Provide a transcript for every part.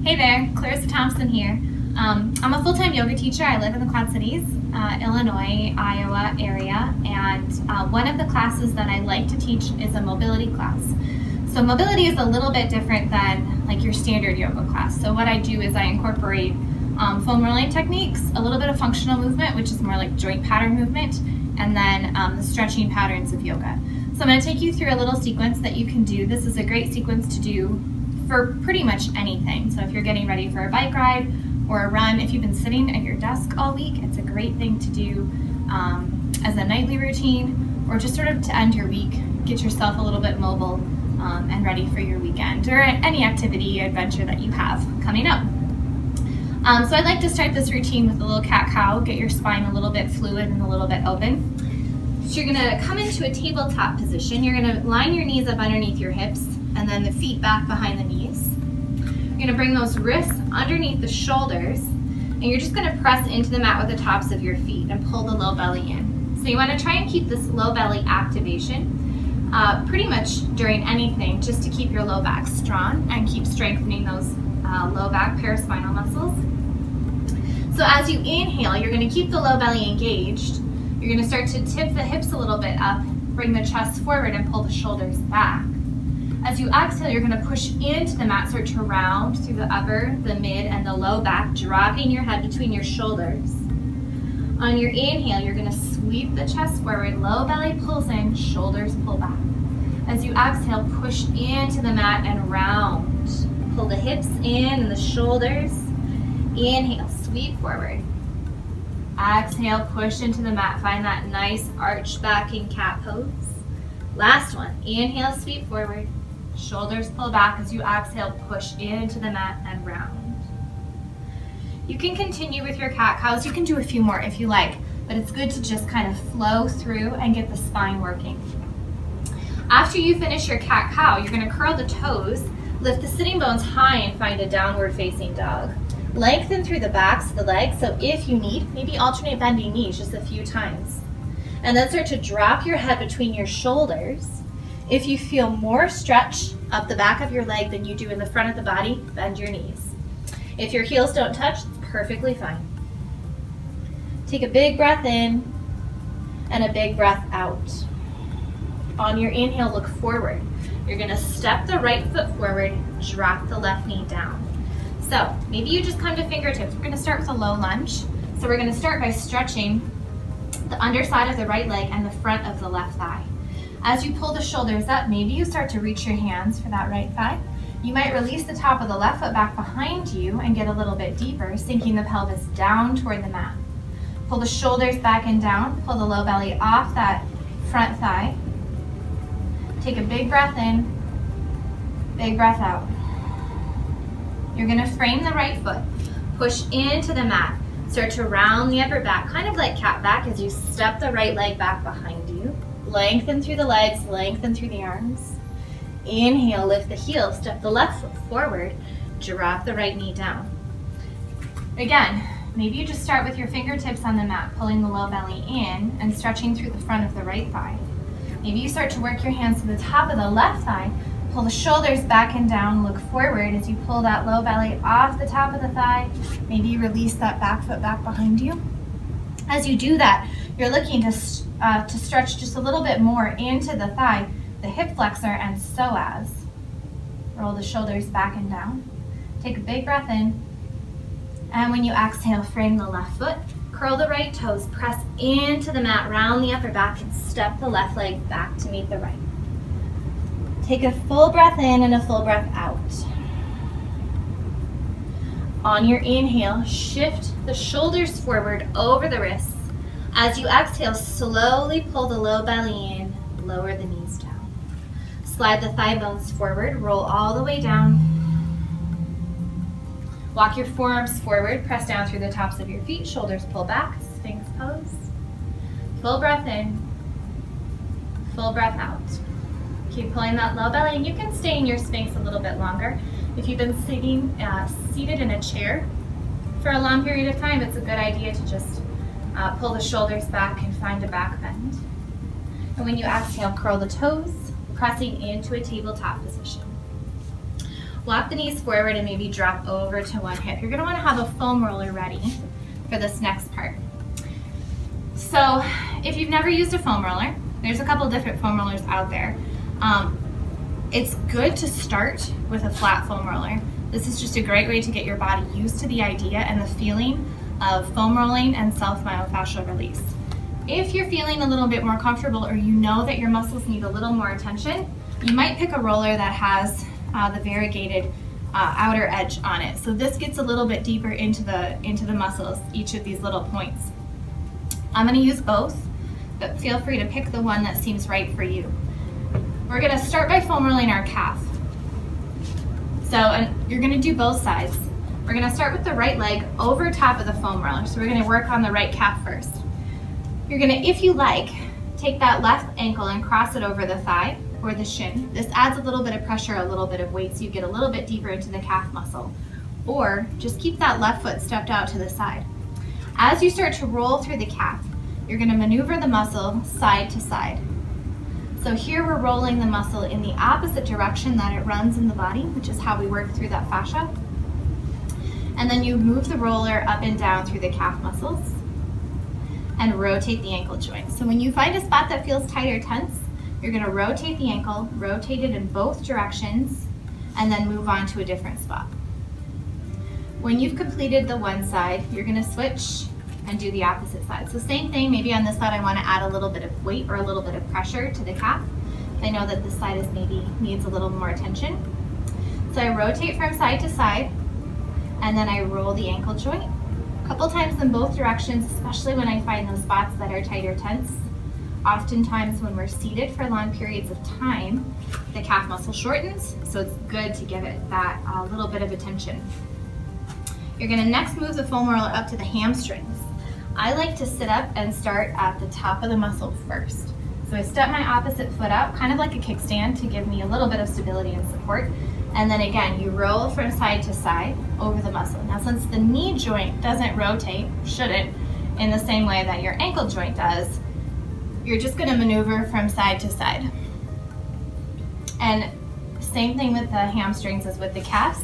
Hey there, Clarissa Thompson here. I'm a full-time yoga teacher. I live in the Quad Cities, Illinois, Iowa area, and one of the classes that I like to teach is a mobility class. So mobility is a little bit different than like your standard yoga class. So what I do is I incorporate foam rolling techniques, a little bit of functional movement, which is more like joint pattern movement, and then the stretching patterns of yoga. So I'm going to take you through a little sequence that you can do. This is a great sequence to do for pretty much anything. So if you're getting ready for a bike ride or a run, if you've been sitting at your desk all week, it's a great thing to do as a nightly routine, or just sort of to end your week, get yourself a little bit mobile and ready for your weekend or any activity, adventure that you have coming up. So I'd like to start this routine with a little cat-cow, get your spine a little bit fluid and a little bit open. So you're gonna come into a tabletop position. You're gonna line your knees up underneath your hips and then the feet back behind the knees. You're gonna bring those wrists underneath the shoulders, and you're just gonna press into the mat with the tops of your feet and pull the low belly in. So you wanna try and keep this low belly activation pretty much during anything, just to keep your low back strong and keep strengthening those low back paraspinal muscles. So as you inhale, you're gonna keep the low belly engaged. You're gonna start to tip the hips a little bit up, bring the chest forward and pull the shoulders back. As you exhale, you're going to push into the mat, start to round through the upper, the mid, and the low back, dropping your head between your shoulders. On your inhale, you're going to sweep the chest forward, low belly pulls in, shoulders pull back. As you exhale, push into the mat and round. Pull the hips in and the shoulders. Inhale, sweep forward. Exhale, push into the mat. Find that nice arched back in cat pose. Last one. Inhale, sweep forward. Shoulders pull back. As you exhale, push into the mat and round. You can continue with your cat-cows. You can do a few more if you like, but it's good to just kind of flow through and get the spine working. After you finish your cat-cow, you're going to curl the toes, lift the sitting bones high and find a downward facing dog. Lengthen through the backs of the legs, so if you need, maybe alternate bending knees just a few times. And then start to drop your head between your shoulders. If you feel more stretch up the back of your leg than you do in the front of the body, bend your knees. If your heels don't touch, it's perfectly fine. Take a big breath in and a big breath out. On your inhale, look forward. You're gonna step the right foot forward, drop the left knee down. So maybe you just come to fingertips. We're gonna start with a low lunge. So we're gonna start by stretching the underside of the right leg and the front of the left thigh. As you pull the shoulders up, maybe you start to reach your hands for that right thigh. You might release the top of the left foot back behind you and get a little bit deeper, sinking the pelvis down toward the mat. Pull the shoulders back and down, pull the low belly off that front thigh. Take a big breath in, big breath out. You're gonna frame the right foot, push into the mat. Start to round the upper back, kind of like cat back, as you step the right leg back behind you. Lengthen through the legs, lengthen through the arms. Inhale, lift the heels, step the left foot forward, drop the right knee down. Again, maybe you just start with your fingertips on the mat, pulling the low belly in and stretching through the front of the right thigh. Maybe you start to work your hands to the top of the left thigh, pull the shoulders back and down, look forward as you pull that low belly off the top of the thigh. Maybe you release that back foot back behind you. As you do that, you're looking to stretch just a little bit more into the thigh, the hip flexor and psoas. Roll the shoulders back and down. Take a big breath in. And when you exhale, frame the left foot, curl the right toes, press into the mat, round the upper back, and step the left leg back to meet the right. Take a full breath in and a full breath out. On your inhale, shift the shoulders forward over the wrists. As you exhale, slowly pull the low belly in, lower the knees down. Slide the thigh bones forward, roll all the way down. Walk your forearms forward, press down through the tops of your feet, shoulders pull back, Sphinx pose. Full breath in, full breath out. Keep pulling that low belly, and you can stay in your Sphinx a little bit longer. If you've been seated in a chair for a long period of time, it's a good idea to just pull the shoulders back and find a back bend. And when you exhale, curl the toes, pressing into a tabletop position. Walk the knees forward and maybe drop over to one hip. You're gonna wanna have a foam roller ready for this next part. So if you've never used a foam roller, there's a couple different foam rollers out there. It's good to start with a flat foam roller. This is just a great way to get your body used to the idea and the feeling of foam rolling and self-myofascial release. If you're feeling a little bit more comfortable or you know that your muscles need a little more attention, you might pick a roller that has the variegated outer edge on it. So this gets a little bit deeper into the muscles, each of these little points. I'm gonna use both, but feel free to pick the one that seems right for you. We're gonna start by foam rolling our calf. So you're gonna do both sides. We're gonna start with the right leg over top of the foam roller. So we're gonna work on the right calf first. You're gonna, if you like, take that left ankle and cross it over the thigh or the shin. This adds a little bit of pressure, a little bit of weight, so you get a little bit deeper into the calf muscle. Or just keep that left foot stepped out to the side. As you start to roll through the calf, you're gonna maneuver the muscle side to side. So here we're rolling the muscle in the opposite direction that it runs in the body, which is how we work through that fascia. And then you move the roller up and down through the calf muscles and rotate the ankle joint. So when you find a spot that feels tight or tense, you're gonna rotate the ankle, rotate it in both directions, and then move on to a different spot. When you've completed the one side, you're gonna switch and do the opposite side. So same thing, maybe on this side I wanna add a little bit of weight or a little bit of pressure to the calf. I know that this side needs a little more attention. So I rotate from side to side, and then I roll the ankle joint. A couple times in both directions, especially when I find those spots that are tight or tense. Oftentimes when we're seated for long periods of time, the calf muscle shortens, so it's good to give it that little bit of attention. You're gonna next move the foam roller up to the hamstrings. I like to sit up and start at the top of the muscle first. So I step my opposite foot out, kind of like a kickstand to give me a little bit of stability and support. And then again, you roll from side to side over the muscle. Now since the knee joint doesn't rotate, shouldn't, in the same way that your ankle joint does, you're just gonna maneuver from side to side. And same thing with the hamstrings as with the calves.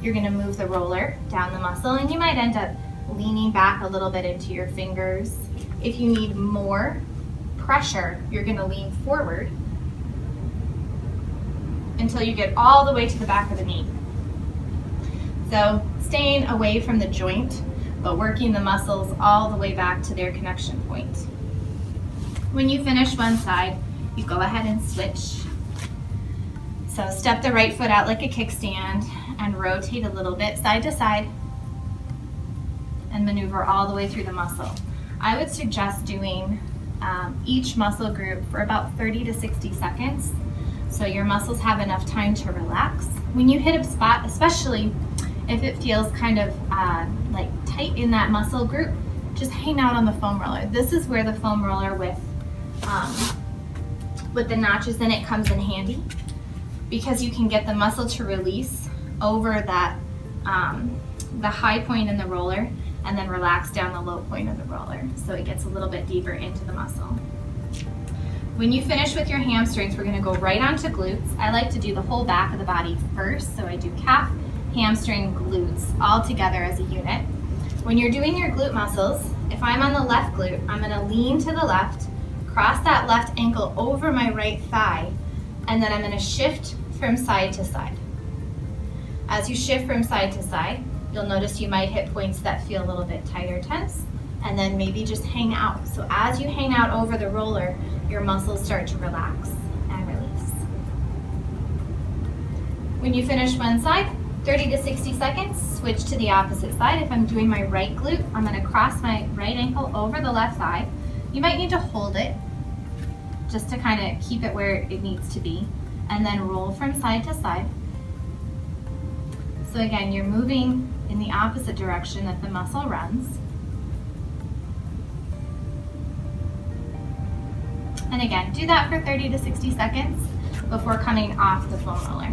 You're gonna move the roller down the muscle, and you might end up leaning back a little bit into your fingers. If you need more pressure, you're gonna lean forward until you get all the way to the back of the knee. So staying away from the joint, but working the muscles all the way back to their connection point. When you finish one side, you go ahead and switch. So step the right foot out like a kickstand and rotate a little bit side to side and maneuver all the way through the muscle. I would suggest doing each muscle group for about 30 to 60 seconds so your muscles have enough time to relax. When you hit a spot, especially if it feels kind of like tight in that muscle group, just hang out on the foam roller. This is where the foam roller with the notches in it comes in handy, because you can get the muscle to release over that the high point in the roller and then relax down the low point of the roller, so it gets a little bit deeper into the muscle. When you finish with your hamstrings, we're gonna go right onto glutes. I like to do the whole back of the body first, so I do calf, hamstring, glutes, all together as a unit. When you're doing your glute muscles, if I'm on the left glute, I'm gonna lean to the left, cross that left ankle over my right thigh, and then I'm gonna shift from side to side. As you shift from side to side, you'll notice you might hit points that feel a little bit tight or tense, and then maybe just hang out. So as you hang out over the roller, your muscles start to relax and release. When you finish one side, 30 to 60 seconds, switch to the opposite side. If I'm doing my right glute, I'm gonna cross my right ankle over the left thigh. You might need to hold it just to kind of keep it where it needs to be, and then roll from side to side. So again, you're moving in the opposite direction that the muscle runs. And again, do that for 30 to 60 seconds before coming off the foam roller.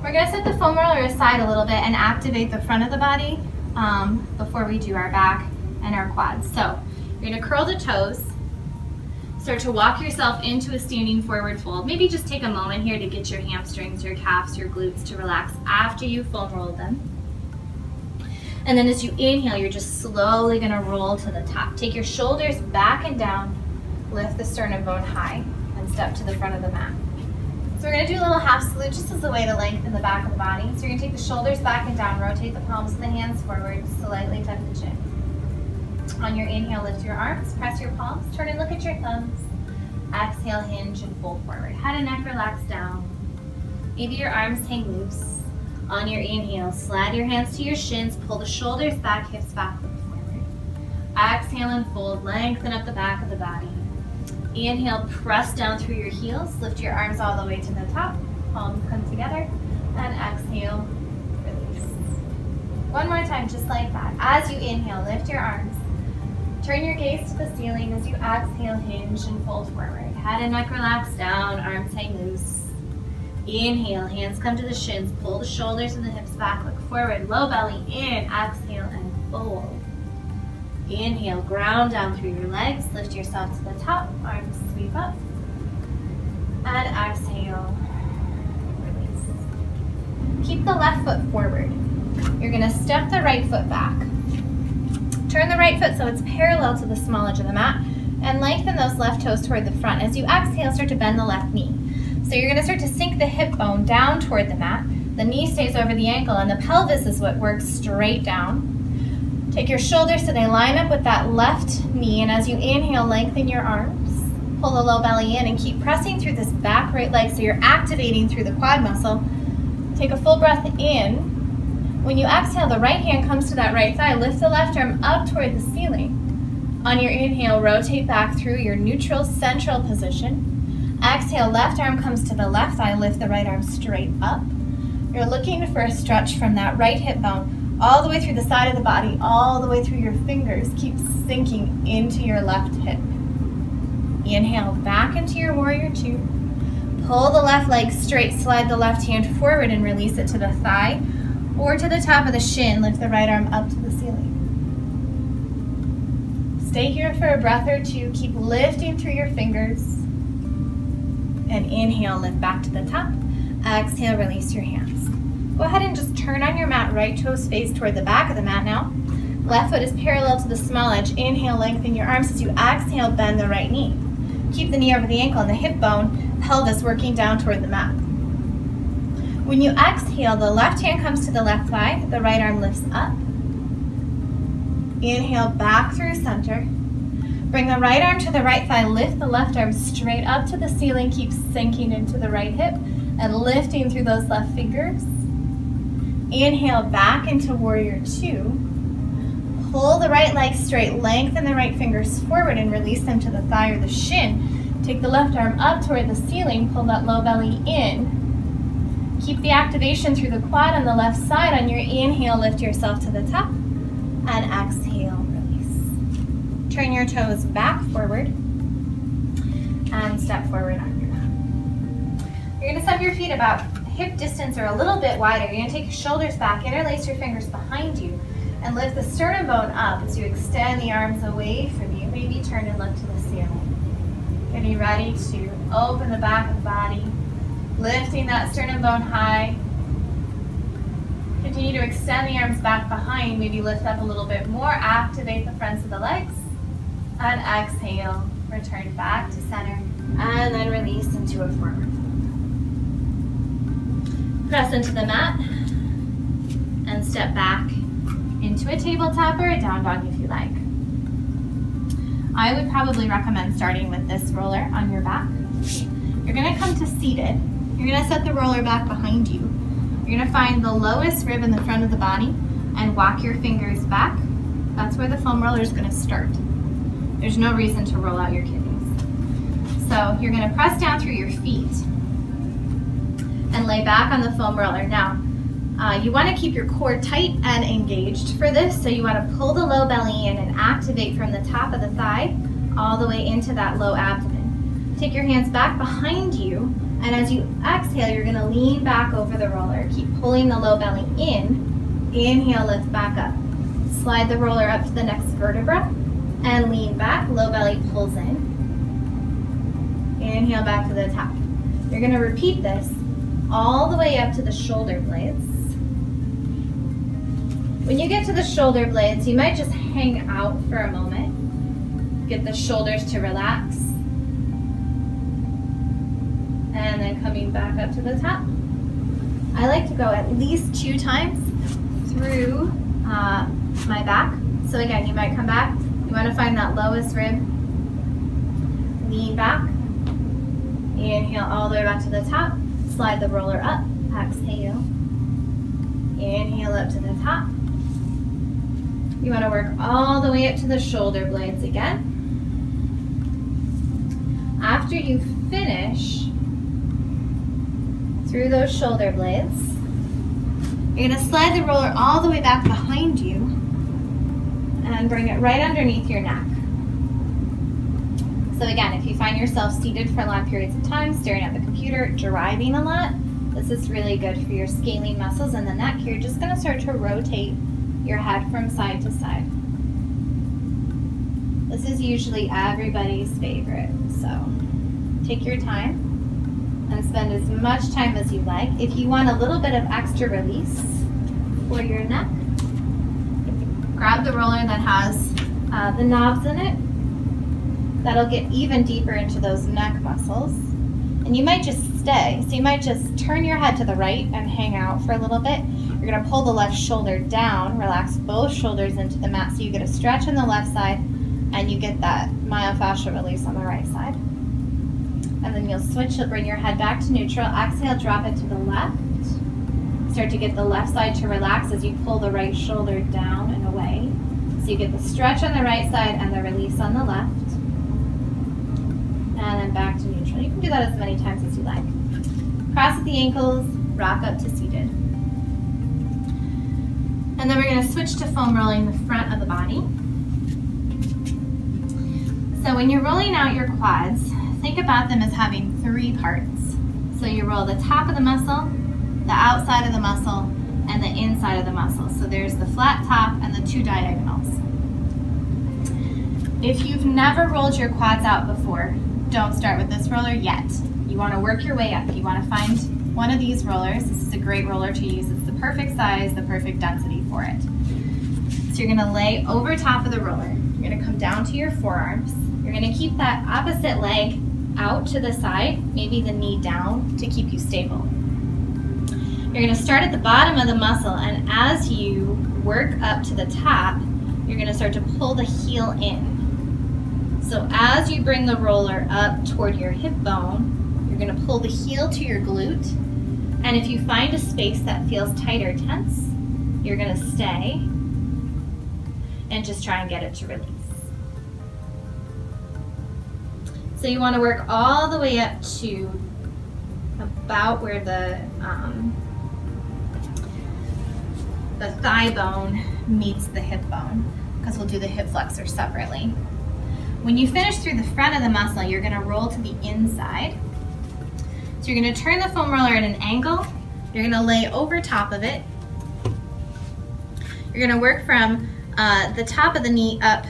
We're gonna set the foam roller aside a little bit and activate the front of the body before we do our back and our quads. So you're gonna curl the toes. Start to walk yourself into a standing forward fold. Maybe just take a moment here to get your hamstrings, your calves, your glutes to relax after you foam rolled them. And then as you inhale, you're just slowly gonna roll to the top. Take your shoulders back and down, lift the sternum bone high, and step to the front of the mat. So we're gonna do a little half salute just as a way to lengthen the back of the body. So you're gonna take the shoulders back and down, rotate the palms of the hands forward, slightly tuck the chin. On your inhale, lift your arms, press your palms, turn and look at your thumbs. Exhale, hinge and fold forward. Head and neck relax down. Maybe your arms hang loose. On your inhale, slide your hands to your shins, pull the shoulders back, hips back, look forward. Exhale and fold, lengthen up the back of the body. Inhale, press down through your heels, lift your arms all the way to the top, palms come together, and exhale, release. One more time, just like that. As you inhale, lift your arms. Turn your gaze to the ceiling as you exhale, hinge and fold forward. Head and neck relax down, arms hang loose. Inhale, hands come to the shins, pull the shoulders and the hips back, look forward, low belly in, exhale and fold. Inhale, ground down through your legs, lift yourself to the top, arms sweep up. And exhale, release. Keep the left foot forward. You're gonna step the right foot back. Turn the right foot so it's parallel to the small edge of the mat and lengthen those left toes toward the front. As you exhale, start to bend the left knee. So you're gonna start to sink the hip bone down toward the mat. The knee stays over the ankle and the pelvis is what works straight down. Take your shoulders so they line up with that left knee, and as you inhale, lengthen your arms. Pull the low belly in and keep pressing through this back right leg so you're activating through the quad muscle. Take a full breath in. When you exhale, the right hand comes to that right thigh. Lift the left arm up toward the ceiling. On your inhale, rotate back through your neutral central position. Exhale, left arm comes to the left thigh. Lift the right arm straight up. You're looking for a stretch from that right hip bone all the way through the side of the body, all the way through your fingers. Keep sinking into your left hip. Inhale back into your warrior two. Pull the left leg straight, slide the left hand forward and release it to the thigh or to the top of the shin. Lift the right arm up to the ceiling. Stay here for a breath or two. Keep lifting through your fingers. And inhale, lift back to the top. Exhale, release your hands. Go ahead and just turn on your mat. Right toes face toward the back of the mat now. Left foot is parallel to the small edge. Inhale, lengthen your arms. As you exhale, bend the right knee. Keep the knee over the ankle and the hip bone, pelvis working down toward the mat. When you exhale, the left hand comes to the left thigh, the right arm lifts up. Inhale, back through center. Bring the right arm to the right thigh, lift the left arm straight up to the ceiling, keep sinking into the right hip and lifting through those left fingers. Inhale, back into warrior two. Pull the right leg straight, lengthen the right fingers forward and release them to the thigh or the shin. Take the left arm up toward the ceiling, pull that low belly in. Keep the activation through the quad on the left side. On your inhale, lift yourself to the top and exhale, release. Turn your toes back forward and step forward on your mat. You're gonna step your feet about hip distance or a little bit wider. You're gonna take your shoulders back, interlace your fingers behind you, and lift the sternum bone up as you extend the arms away from you. Maybe turn and look to the ceiling. Getting ready to open the back of the body, lifting that sternum bone high. Continue to extend the arms back behind. Maybe lift up a little bit more. Activate the fronts of the legs. And exhale. Return back to center. And then release into a forward fold. Press into the mat. And step back into a tabletop or a down dog if you like. I would probably recommend starting with this roller on your back. You're gonna come to seated. You're gonna set the roller back behind you. You're gonna find the lowest rib in the front of the body and walk your fingers back. That's where the foam roller is gonna start. There's no reason to roll out your kidneys. So you're gonna press down through your feet and lay back on the foam roller. Now, you wanna keep your core tight and engaged for this, so you wanna pull the low belly in and activate from the top of the thigh all the way into that low abdomen. Take your hands back behind you, and as you exhale, you're gonna lean back over the roller. Keep pulling the low belly in. Inhale, lift back up. Slide the roller up to the next vertebra and lean back. Low belly pulls in. Inhale back to the top. You're gonna repeat this all the way up to the shoulder blades. When you get to the shoulder blades, you might just hang out for a moment. Get the shoulders to relax. And then coming back up to the top. I like to go at least 2 times through my back. So again, you might come back. You want to find that lowest rib. Lean back. Inhale all the way back to the top. Slide the roller up. Exhale. Inhale up to the top. You want to work all the way up to the shoulder blades again. After you finish through those shoulder blades, you're going to slide the roller all the way back behind you and bring it right underneath your neck. So again, if you find yourself seated for long periods of time, staring at the computer, driving a lot, this is really good for your scalene muscles in the neck. You're just going to start to rotate your head from side to side. This is usually everybody's favorite, so take your time and spend as much time as you like. If you want a little bit of extra release for your neck, grab the roller that has the knobs in it. That'll get even deeper into those neck muscles. And you might just stay. So you might just turn your head to the right and hang out for a little bit. You're gonna pull the left shoulder down, relax both shoulders into the mat so you get a stretch on the left side and you get that myofascial release on the right side. And then you'll switch, you'll bring your head back to neutral. Exhale, drop it to the left. Start to get the left side to relax as you pull the right shoulder down and away. So you get the stretch on the right side and the release on the left. And then back to neutral. You can do that as many times as you like. Cross at the ankles, rock up to seated. And then we're going to switch to foam rolling the front of the body. So when you're rolling out your quads, think about them as having 3 parts. So you roll the top of the muscle, the outside of the muscle, and the inside of the muscle. So there's the flat top and the 2 diagonals. If you've never rolled your quads out before, don't start with this roller yet. You want to work your way up. You want to find one of these rollers. This is a great roller to use. It's the perfect size, the perfect density for it. So you're going to lay over top of the roller. You're going to come down to your forearms. You're going to keep that opposite leg out to the side, maybe the knee down to keep you stable. You're going to start at the bottom of the muscle, and as you work up to the top, you're going to start to pull the heel in. So as you bring the roller up toward your hip bone, you're going to pull the heel to your glute. And if you find a space that feels tight or tense, you're going to stay and just try and get it to release. So you want to work all the way up to about where the thigh bone meets the hip bone, because we'll do the hip flexor separately. When you finish through the front of the muscle, you're going to roll to the inside. So you're going to turn the foam roller at an angle. You're going to lay over top of it. You're going to work from the top of the knee up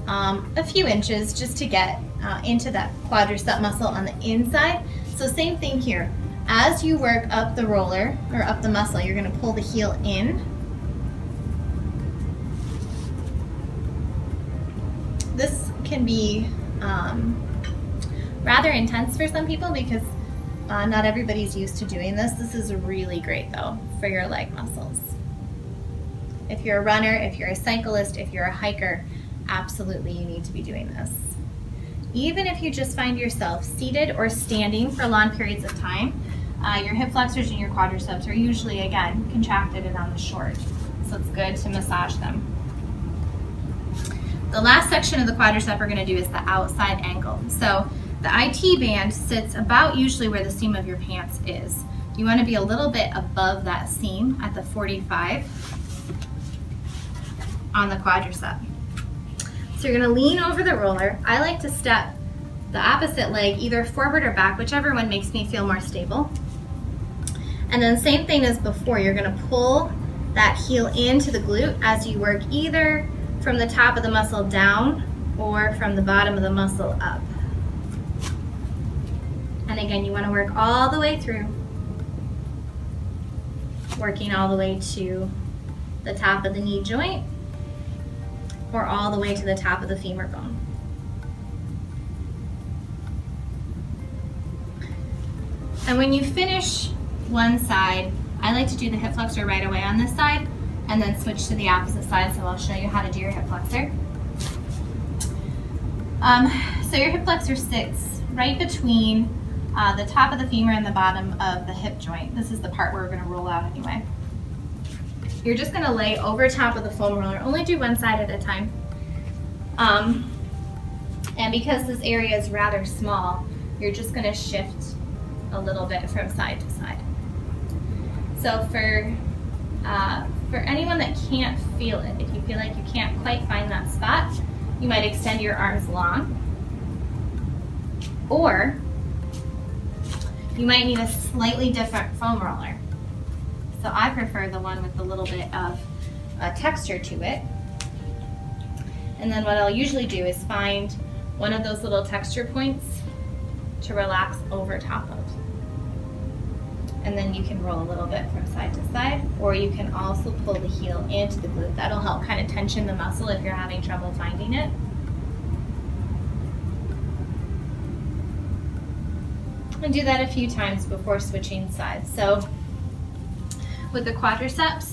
a few inches just to get into that quadricep muscle on the inside. So same thing here. As you work up the roller or up the muscle, you're going to pull the heel in. This can be rather intense for some people because not everybody's used to doing this. This is really great though for your leg muscles. If you're a runner, if you're a cyclist, if you're a hiker, absolutely you need to be doing this. Even if you just find yourself seated or standing for long periods of time, your hip flexors and your quadriceps are usually, again, contracted and on the short. So it's good to massage them. The last section of the quadricep we're going to do is the outside ankle. So the IT band sits about usually where the seam of your pants is. You want to be a little bit above that seam at the 45 on the quadricep. So you're going to lean over the roller. I like to step the opposite leg either forward or back, whichever one makes me feel more stable. And then same thing as before, you're going to pull that heel into the glute as you work either from the top of the muscle down or from the bottom of the muscle up. And again, you want to work all the way through, working all the way to the top of the knee joint or all the way to the top of the femur bone. And when you finish one side, I like to do the hip flexor right away on this side and then switch to the opposite side, so I'll show you how to do your hip flexor. So your hip flexor sits right between the top of the femur and the bottom of the hip joint. This is the part where we're going to roll out anyway. You're just going to lay over top of the foam roller. Only do one side at a time. And because this area is rather small, you're just going to shift a little bit from side to side. So for anyone that can't feel it, if you feel like you can't quite find that spot, you might extend your arms long, or you might need a slightly different foam roller. So I prefer the one with a little bit of texture to it. And then what I'll usually do is find one of those little texture points to relax over top of. And then you can roll a little bit from side to side, or you can also pull the heel into the glute. That'll help kind of tension the muscle if you're having trouble finding it. And do that a few times before switching sides. So with the quadriceps,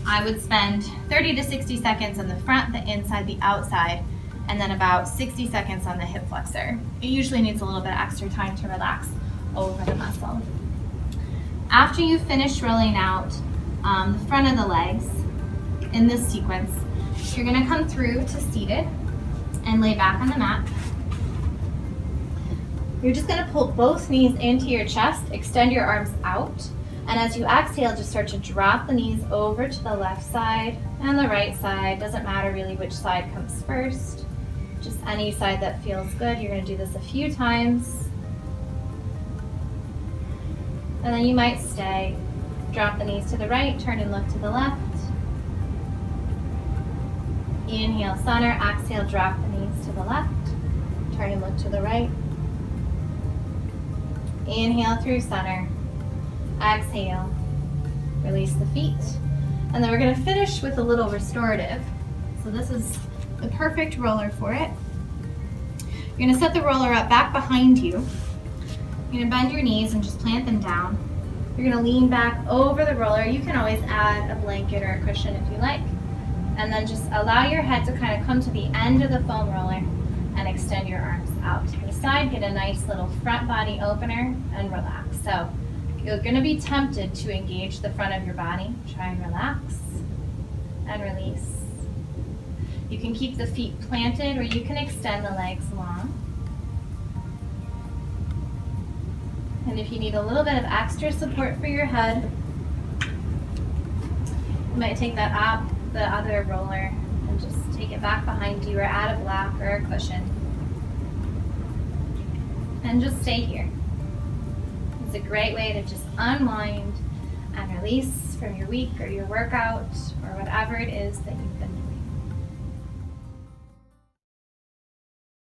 I would spend 30 to 60 seconds on the front, the inside, the outside, and then about 60 seconds on the hip flexor. It usually needs a little bit of extra time to relax over the muscle. After you finish rolling out the front of the legs in this sequence, you're going to come through to seated and lay back on the mat. You're just going to pull both knees into your chest, extend your arms out, and as you exhale, just start to drop the knees over to the left side and the right side. Doesn't matter really which side comes first, just any side that feels good. You're going to do this a few times. And then you might stay. Drop the knees to the right, turn and look to the left. Inhale, center, exhale, drop the knees to the left, turn and look to the right. Inhale through center, exhale, release the feet. And then we're going to finish with a little restorative. So this is the perfect roller for it. You're going to set the roller up back behind you. You're going to bend your knees and just plant them down. You're going to lean back over the roller. You can always add a blanket or a cushion if you like. And then just allow your head to kind of come to the end of the foam roller and extend your arms out to the side. Get a nice little front body opener and relax. So you're going to be tempted to engage the front of your body. Try and relax and release. You can keep the feet planted or you can extend the legs long. And if you need a little bit of extra support for your head, you might take that up, the other roller, and just take it back behind you or add a block or a cushion. And just stay here. It's a great way to just unwind and release from your week or your workout or whatever it is that you've been